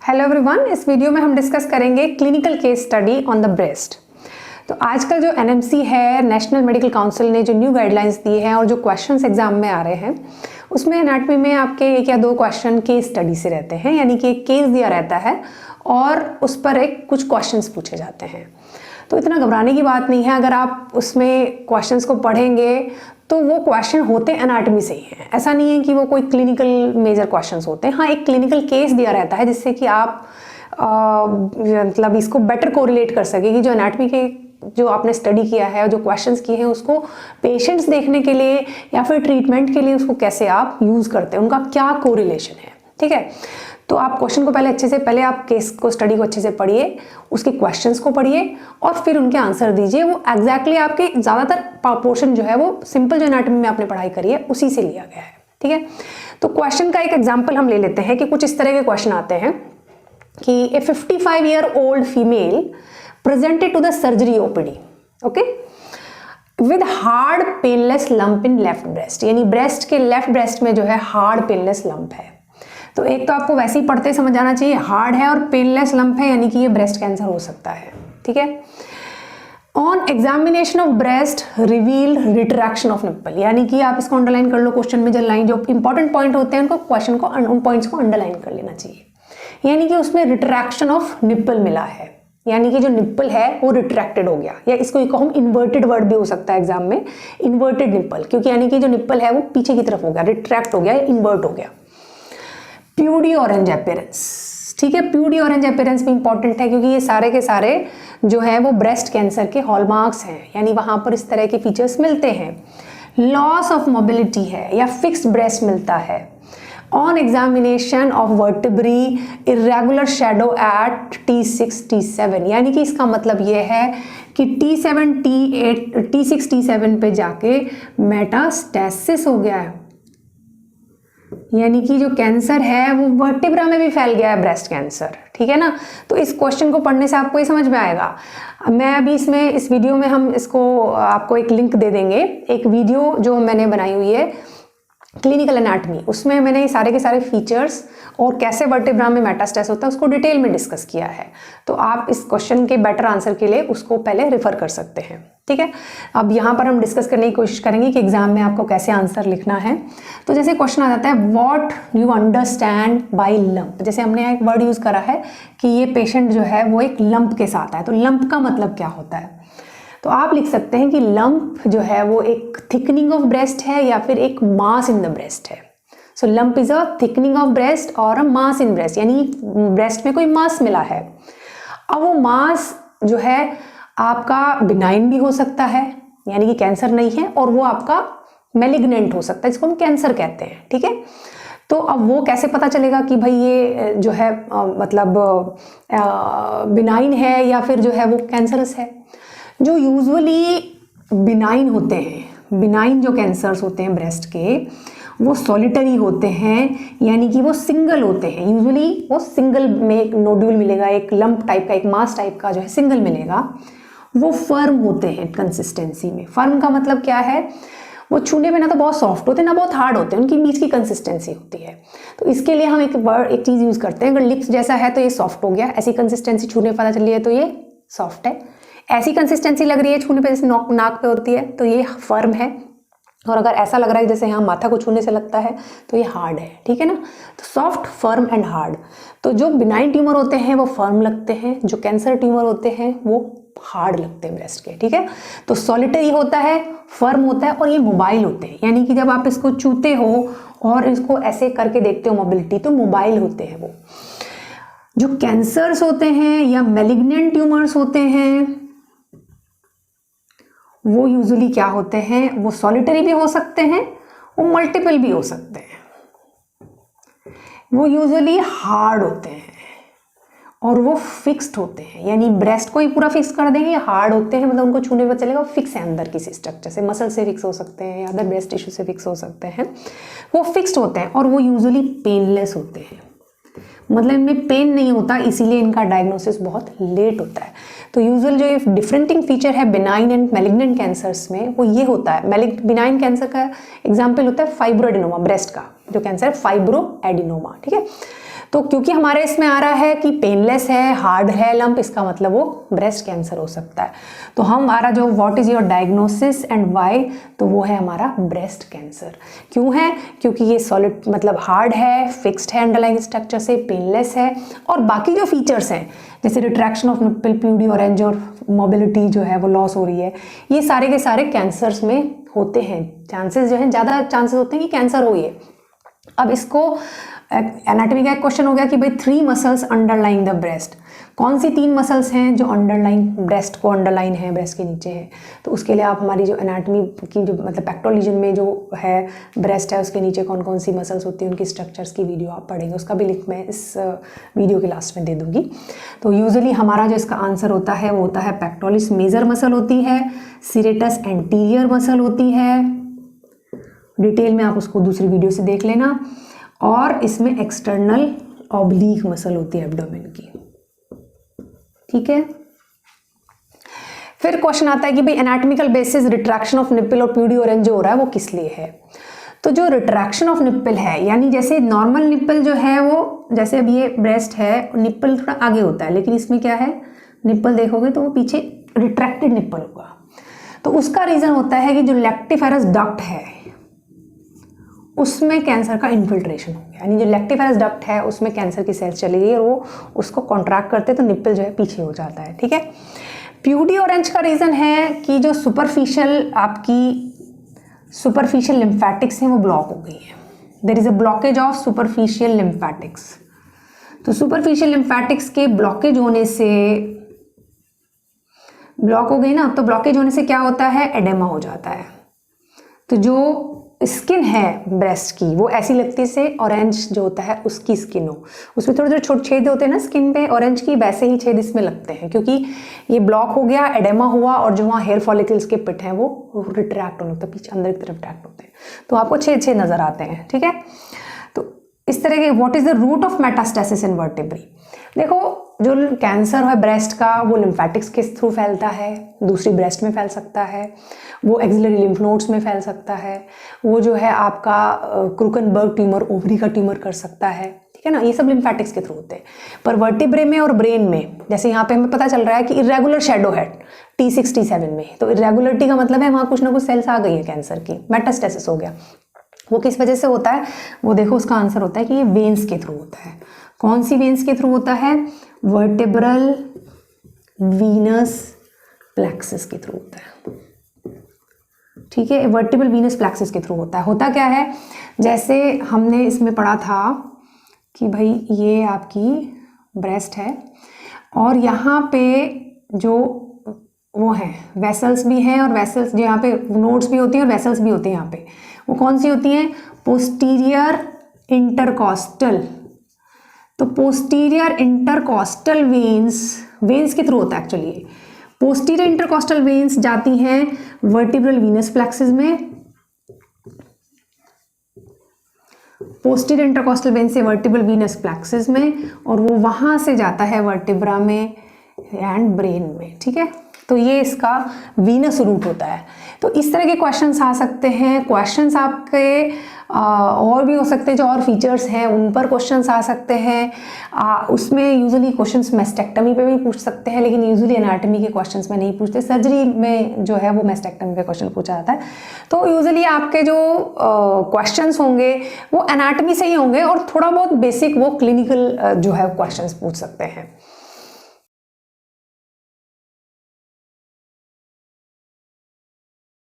Hello everyone, इस video में हम डिस्कस करेंगे clinical case study on the breast. तो आजकल जो एनएमसी है, नेशनल मेडिकल काउंसिल ने जो न्यू गाइडलाइंस दी हैं और जो क्वेश्चंस एग्जाम में आ रहे हैं उसमें एनाटॉमी में आपके एक या दो क्वेश्चन केस स्टडी से रहते हैं, यानी कि एक केस दिया रहता है और उस पर एक कुछ क्वेश्चंस पूछे जाते हैं। तो इतना घबराने की बात नहीं है, अगर आप उसमें क्वेश्चंस को पढ़ेंगे तो वो क्वेश्चन होते एनाटॉमी से ही हैं। ऐसा नहीं है कि वो कोई क्लिनिकल मेजर क्वेश्चंस होते हैं। हाँ, एक क्लिनिकल केस दिया रहता है जिससे कि आप मतलब इसको बेटर कोरिलेट कर सके कि जो एनाटॉमी के जो आपने स्टडी किया है और जो क्वेश्चंस किए हैं उसको पेशेंट्स देखने के लिए या फिर ट्रीटमेंट के लिए उसको कैसे आप यूज़ करते हैं, उनका क्या कोरिलेशन है। ठीक है, तो आप क्वेश्चन को पहले आप केस को स्टडी को अच्छे से पढ़िए, उसके क्वेश्चंस को पढ़िए और फिर उनके आंसर दीजिए। वो एग्जैक्टली आपके ज़्यादातर पोर्शन जो है वो सिंपल जो एनाटॉमी में आपने पढ़ाई करी है उसी से लिया गया है। ठीक है, तो क्वेश्चन का एक एग्जाम्पल हम ले लेते हैं कि कुछ इस तरह के क्वेश्चन आते हैं कि a 55-year-old female presented to the surgery OPD, okay, with hard painless lump in left breast, यानी ब्रेस्ट के लेफ्ट ब्रेस्ट में जो है हार्ड पेनलेस लंप है। तो एक तो आपको वैसे ही पढ़ते समझ आना चाहिए, हार्ड है और पेनलेस लंप है, यानी कि ये ब्रेस्ट कैंसर हो सकता है। ठीक है, on examination of breast reveal retraction of nipple, यानी कि आप इसको अंडरलाइन कर लो, क्वेश्चन में जो लाइन जो इंपॉर्टेंट पॉइंट होते हैं उनको क्वेश्चन को उन पॉइंट्स को अंडरलाइन कर लेना चाहिए। यानी कि उसमें रिट्रैक्शन ऑफ निप्पल मिला है, यानी कि जो निप्पल है वो रिट्रैक्टेड हो गया, या इसको हम इन्वर्टेड वर्ड भी हो सकता है एग्जाम में, इन्वर्टेड निप्पल, क्योंकि यानी कि जो निप्पल है वो पीछे की तरफ हो गया, रिट्रैक्ट हो गया, इन्वर्ट हो गया। प्यूडी ऑरेंज अपीयरेंस, ठीक है, प्यूडी ऑरेंज अपीयरेंस भी इंपॉर्टेंट है क्योंकि ये सारे के सारे जो है वो ब्रेस्ट कैंसर के हॉलमार्क्स हैं, यानी वहां पर इस तरह के फीचर्स मिलते हैं। लॉस ऑफ मोबिलिटी है या फिक्स्ड ब्रेस्ट मिलता है। On examination of vertebrae irregular shadow at T6 T7, यानी कि इसका मतलब ये है कि T7 T8 T6 T7 पे जाके मेटास्टेसिस हो गया है, यानी कि जो कैंसर है वो वर्टिब्रा में भी फैल गया है, ब्रेस्ट कैंसर। ठीक है ना, तो इस क्वेश्चन को पढ़ने से आपको ये समझ में आएगा। मैं अभी इस वीडियो में हम इसको आपको एक लिंक दे देंगे, एक वीडियो जो मैंने बनाई हुई है क्लिनिकल एनाटॉमी, उसमें मैंने ये सारे के सारे फीचर्स और कैसे वर्टिब्रा में मेटास्टेसिस होता है उसको डिटेल में डिस्कस किया है। तो आप इस क्वेश्चन के बेटर आंसर के लिए उसको पहले रेफर कर सकते हैं। ठीक है, अब यहाँ पर हम डिस्कस करने की कोशिश करेंगे कि एग्जाम में आपको कैसे आंसर लिखना है। तो जैसे क्वेश्चन आ जाता है what you understand by lump, जैसे हमने एक वर्ड यूज करा है कि ये पेशेंट जो है वो एक लंप के साथ है, तो लंप का मतलब क्या होता है। तो आप लिख सकते हैं कि लंप जो है वो एक थिकनिंग ऑफ ब्रेस्ट है या फिर एक मास इन द ब्रेस्ट है। So lump is a thickening of breast और अ मास इन ब्रेस्ट, यानी ब्रेस्ट में कोई मास मिला है। अब वो मास जो है आपका बिनाइन भी हो सकता है, यानी कि कैंसर नहीं है, और वो आपका मैलिग्नेंट हो सकता है, जिसको हम कैंसर कहते हैं। ठीक है, तो अब वो कैसे पता चलेगा कि भाई ये जो है मतलब बिनाइन है या फिर जो है वो कैंसरस है। जो यूजुअली बिनाइन होते हैं, बिनाइन जो कैंसर्स होते हैं ब्रेस्ट के, वो सॉलिटरी होते हैं, यानी कि वो सिंगल होते हैं। यूजुअली वो सिंगल में एक नोड्यूल मिलेगा, एक लंप टाइप का, एक मास टाइप का जो है सिंगल मिलेगा। वो फर्म होते हैं कंसिस्टेंसी में। फर्म का मतलब क्या है, वो छूने में ना तो बहुत सॉफ्ट होते हैं ना बहुत हार्ड होते हैं, उनकी बीच की कंसिस्टेंसी होती है। तो इसके लिए हम एक चीज़ यूज़ करते हैं, अगर लिप्स जैसा है तो ये सॉफ्ट हो गया, ऐसी कंसिस्टेंसी छूने पता चली है तो ये सॉफ्ट है, ऐसी कंसिस्टेंसी लग रही है छूने पे जैसे नाक पे होती है तो ये फर्म है, और अगर ऐसा लग रहा है जैसे यहाँ माथा को छूने से लगता है तो ये हार्ड है। ठीक है ना, तो सॉफ्ट, फर्म एंड हार्ड। तो जो बिनाइन ट्यूमर होते हैं वो फर्म लगते हैं, जो कैंसर ट्यूमर होते हैं वो हार्ड लगते हैं ब्रेस्ट के। ठीक है, तो सॉलिटरी होता है, फर्म होता है और ये मोबाइल होते हैं, यानी कि जब आप इसको छूते हो और इसको ऐसे करके देखते हो मोबिलिटी, तो मोबाइल होते हैं वो। जो कैंसर्स होते हैं या मैलिग्नेंट ट्यूमर्स होते हैं वो यूजुअली क्या होते हैं, वो सॉलिटरी भी हो सकते हैं, वो मल्टीपल भी हो सकते हैं। वो यूजुअली हार्ड होते हैं और वो फिक्स्ड होते हैं, यानी ब्रेस्ट को ही पूरा फिक्स कर देंगे। हार्ड होते हैं मतलब उनको छूने पर चलेगा, फिक्स है अंदर किसी स्ट्रक्चर से, मसल से फिक्स हो सकते हैं या अदर ब्रेस्ट टिश्यू से फिक्स हो सकते हैं। वो फिक्स्ड होते हैं और वो यूजुअली पेनलेस होते हैं, मतलब इनमें पेन नहीं होता, इसीलिए इनका डायग्नोसिस बहुत लेट होता है। तो यूजुअल जो ये डिफरेंटिंग फीचर है बिनाइन एंड मैलिग्नेंट कैंसर्स में वो ये होता है। बिनाइन कैंसर का एग्जाम्पल होता है फाइब्रो एडिनोमा, ब्रेस्ट का जो कैंसर है फाइब्रो एडिनोमा। ठीक है, तो क्योंकि हमारे इसमें आ रहा है कि पेनलेस है, हार्ड है लंप, इसका मतलब वो ब्रेस्ट कैंसर हो सकता है। तो हमारा जो what is your diagnosis and why, तो वो है हमारा ब्रेस्ट कैंसर। क्यों है? क्योंकि ये सॉलिड मतलब हार्ड है, फिक्स्ड है अंडरलाइंग स्ट्रक्चर से, पेनलेस है, और बाकी जो फीचर्स हैं जैसे रिट्रैक्शन ऑफ निप्पल, प्यूडी ऑरेंज और मोबिलिटी जो है वो लॉस हो रही है, ये सारे के सारे कैंसर्स में होते हैं। चांसेस जो है ज़्यादा चांसेस होते हैं कि कैंसर हो ये। अब इसको एनाटॉमी का एक क्वेश्चन हो गया कि भाई 3 मसल्स अंडरलाइंग द ब्रेस्ट, कौन सी 3 मसल्स हैं जो अंडरलाइन ब्रेस्ट को अंडरलाइन है, ब्रेस्ट के नीचे है। तो उसके लिए आप हमारी जो एनाटॉमी की जो मतलब पेक्टोरल रीजन में जो है ब्रेस्ट है उसके नीचे कौन कौन सी मसल्स होती हैं उनकी स्ट्रक्चर्स की वीडियो आप पढ़ेंगे, उसका भी लिंक मैं इस वीडियो के लास्ट में दे दूंगी। तो यूजुअली हमारा जो इसका आंसर होता है वो होता है पेक्टोरलिस मेजर मसल होती है, सीरेटस एंटीरियर मसल होती है, डिटेल में आप उसको दूसरी वीडियो से देख लेना, और इसमें एक्सटर्नल ऑब्लीक मसल होती है एब्डोमेन की। ठीक है, फिर क्वेश्चन आता है कि भाई anatomical basis retraction of nipple और प्यूडी ऑरेंज जो हो रहा है वो किस लिए है। तो जो रिट्रैक्शन ऑफ निप्पल है, यानी जैसे नॉर्मल निप्पल जो है वो, जैसे अब ये ब्रेस्ट है, निप्पल थोड़ा आगे होता है, लेकिन इसमें क्या है, निप्पल देखोगे तो वो पीछे रिट्रैक्टेड निप्पल होगा। तो उसका रीजन होता है कि जो लैक्टिफेरस डक्ट है उसमें कैंसर का इन्फिल्ट्रेशन हो गया, यानी जो लैक्टिफेरस डक्ट है उसमें कैंसर की सेल्स चली गई और वो उसको कॉन्ट्रैक्ट करते तो निप्पल जो है पीछे हो जाता है। ठीक है, प्यूडी ऑरेंज का रीजन है कि जो सुपरफिशियल लिम्फेटिक्स हैं वो ब्लॉक हो गई है, there is a blockage of superficial lymphatics. तो सुपरफिशियल लिम्फेटिक्स के ब्लॉकेज होने से, ब्लॉक हो गई ना, तो ब्लॉकेज होने से क्या होता है, एडेमा हो जाता है। तो जो स्किन है ब्रेस्ट की वो ऐसी लगती है से ऑरेंज जो होता है उसकी स्किन हो, उसमें थोड़े थोड़े छोटे छेद होते हैं ना स्किन पे ऑरेंज की, वैसे ही छेद इसमें लगते हैं क्योंकि ये ब्लॉक हो गया, एडेमा हुआ, और जो वहाँ हेयर फॉलिकल्स के पिट हैं वो रिट्रैक्ट होने लगता है, पीछे अंदर की तरफ ट्रैक्ट होते हैं, तो आपको छेद नजर आते हैं। ठीक है, तो इस तरह के what is the route of metastasis in vertebrae. देखो जो कैंसर है ब्रेस्ट का वो लिम्फेटिक्स के थ्रू फैलता है, दूसरी ब्रेस्ट में फैल सकता है, वो एक्सिलरी लिम्फ नोड्स में फैल सकता है, वो जो है आपका क्रूकनबर्ग ट्यूमर, ओवरी का ट्यूमर कर सकता है। ठीक है ना, ये सब लिम्फेटिक्स के थ्रू होते हैं। पर वर्टिब्रे में और ब्रेन में, जैसे यहाँ पे हमें पता चल रहा है कि इरेगुलर शेडो है T6 T7 में, तो इरेगुलरिटी का मतलब है वहाँ कुछ ना कुछ सेल्स आ गई है कैंसर की, मेटास्टेसिस हो गया। वो किस वजह से होता है, वो देखो उसका आंसर होता है कि ये वेन्स के थ्रू होता है। कौन सी वेन्स के थ्रू होता है, वर्टेब्रल वीनस प्लेक्सिस के थ्रू होता है। ठीक है, वर्टिब्रल वीनस प्लेक्सिस के थ्रू होता है। होता क्या है, जैसे हमने इसमें पढ़ा था कि भाई ये आपकी ब्रेस्ट है और यहाँ पे जो वो है वेसल्स भी हैं, और वेसल्स जो यहाँ पे नोड्स भी होती हैं और वेसल्स भी होते हैं यहाँ पे, वो कौन सी होती हैं, पोस्टीरियर इंटरकॉस्टल। तो पोस्टीरियर इंटरकॉस्टल वेन्स के थ्रू होता है एक्चुअली। पोस्टीरियर इंटरकॉस्टल वेन्स जाती हैं वर्टिब्रल वीनस प्लेक्सिस में, पोस्टीरियर इंटरकॉस्टल वेन से वर्टिब्रल वीनस प्लेक्सिस में, और वो वहां से जाता है वर्टिब्रा में एंड ब्रेन में। ठीक है, तो ये इसका वीनस रूट होता है। तो इस तरह के क्वेश्चंस आ सकते हैं। क्वेश्चंस आपके और भी हो सकते हैं, जो और फीचर्स हैं उन पर क्वेश्चंस आ सकते हैं। उसमें यूजुअली क्वेश्चंस मेस्टेक्टमी पे भी पूछ सकते हैं, लेकिन यूजुअली एनाटॉमी के क्वेश्चंस में नहीं पूछते। सर्जरी में जो है वो मेस्टेक्टमी पे क्वेश्चन पूछा जाता है। तो यूजुअली आपके जो क्वेश्चंस होंगे वो एनाटॉमी से ही होंगे, और थोड़ा बहुत बेसिक वो क्लिनिकल जो है क्वेश्चंस पूछ सकते हैं।